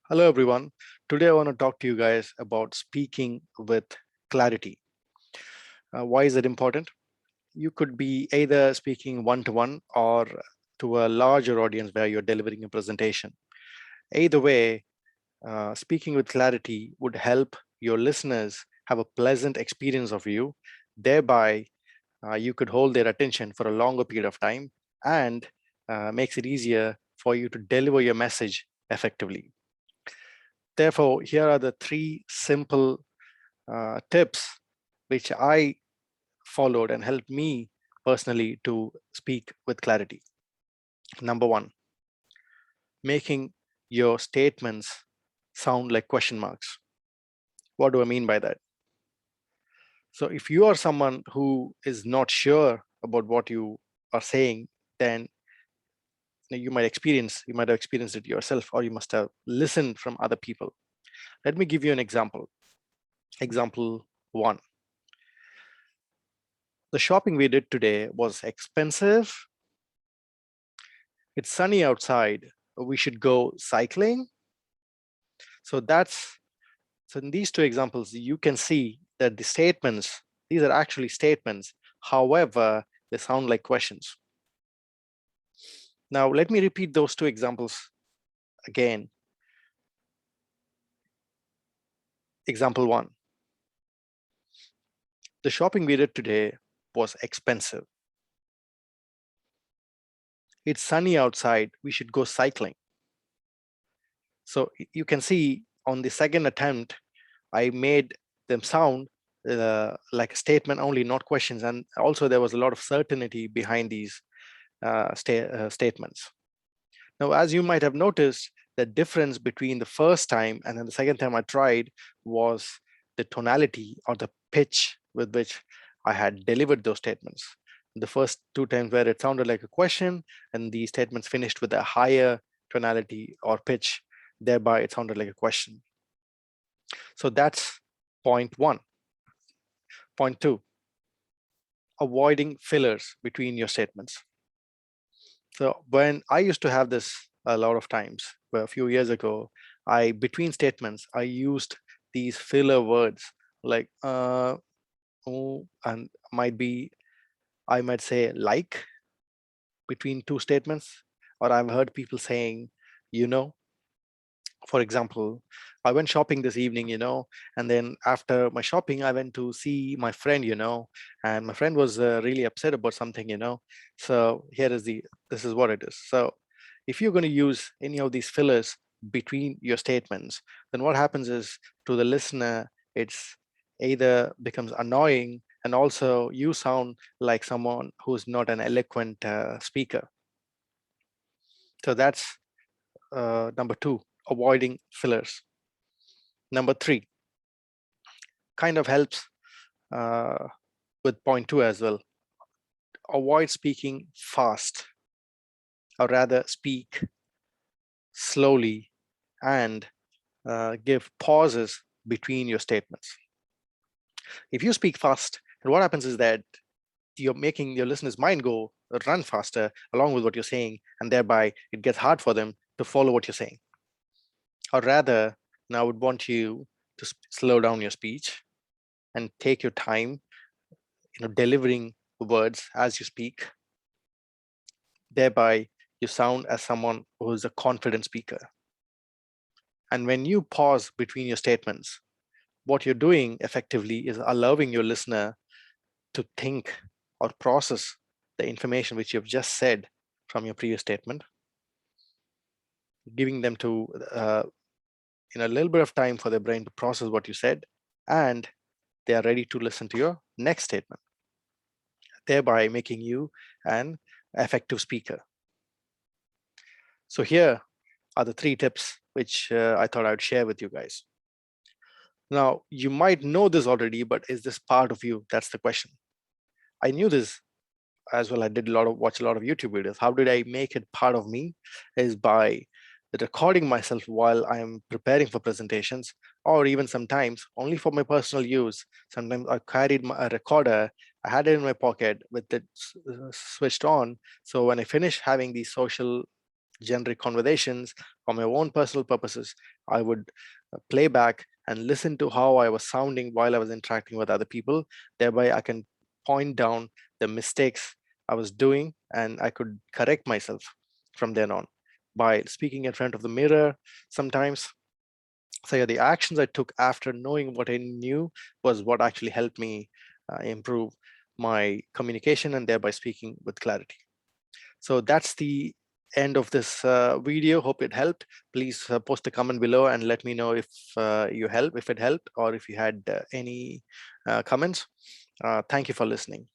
Hello, everyone. Today, I want to talk to you guys about speaking with clarity. Why is it important? You could be either speaking one to one or to a larger audience where you're delivering a presentation. Either way, speaking with clarity would help your listeners have a pleasant experience of you. Thereby, you could hold their attention for a longer period of time and makes it easier for you to deliver your message effectively. Therefore, here are the three simple tips which I followed and helped me personally to speak with clarity. Number one, making your statements sound like question marks. What do I mean by that? So if you are someone who is not sure about what you are saying, then you might have experienced it yourself, or you must have listened from other people. Let me give you an example. Example one. The shopping we did today was expensive. It's sunny outside. We should go cycling. So in these two examples, you can see that the statements, these are actually statements. However, they sound like questions. Now, let me repeat those two examples again. Example one, the shopping we did today was expensive. It's sunny outside. We should go cycling. So you can see on the second attempt, I made them sound like a statement only, not questions. And also there was a lot of certainty behind these statements. Now, as you might have noticed, the difference between the first time and then the second time I tried was the tonality or the pitch with which I had delivered those statements. The first two times where it sounded like a question and the statements finished with a higher tonality or pitch, thereby it sounded like a question. So that's point one. Point two, avoiding fillers between your statements. So when I used to have this a lot of times, where a few years ago, between statements, I used these filler words like oh, and I might say like between two statements, or I've heard people saying, you know. For example, I went shopping this evening, and then after my shopping, I went to see my friend, and my friend was really upset about something, So this is what it is. So if you're going to use any of these fillers between your statements, then what happens is to the listener, it's either becomes annoying and also you sound like someone who's not an eloquent speaker. So that's number two, avoiding fillers. Number three, kind of helps uh, with point two as well. Avoid speaking fast, or rather speak slowly and give pauses between your statements. If you speak fast, and what happens is that you're making your listener's mind go run faster along with what you're saying, and thereby it gets hard for them to follow what you're saying. Or rather, now I would want you to slow down your speech and take your time, delivering words as you speak. Thereby, you sound as someone who is a confident speaker. And when you pause between your statements, what you're doing effectively is allowing your listener to think or process the information which you've just said from your previous statement, giving them to a little bit of time for their brain to process what you said, and they are ready to listen to your next statement, thereby making you an effective speaker. So here are the three tips which I thought I would share with you guys. Now, you might know this already, but is this part of you? That's the question. I knew this as well. I did watch a lot of YouTube videos. How did I make it part of me? Is by recording myself while I'm preparing for presentations, or even sometimes only for my personal use. Sometimes I carried a recorder. I had it in my pocket with it switched on. So when I finish having these social generic conversations for my own personal purposes. I would play back and listen to how I was sounding while I was interacting with other people. Thereby, I can point down the mistakes I was doing and I could correct myself from then on by speaking in front of the mirror sometimes. So yeah, the actions I took after knowing what I knew was what actually helped me improve my communication and thereby speaking with clarity. So that's the end of this video. Hope it helped. Please post a comment below and let me know if if it helped, or if you had any comments. Thank you for listening.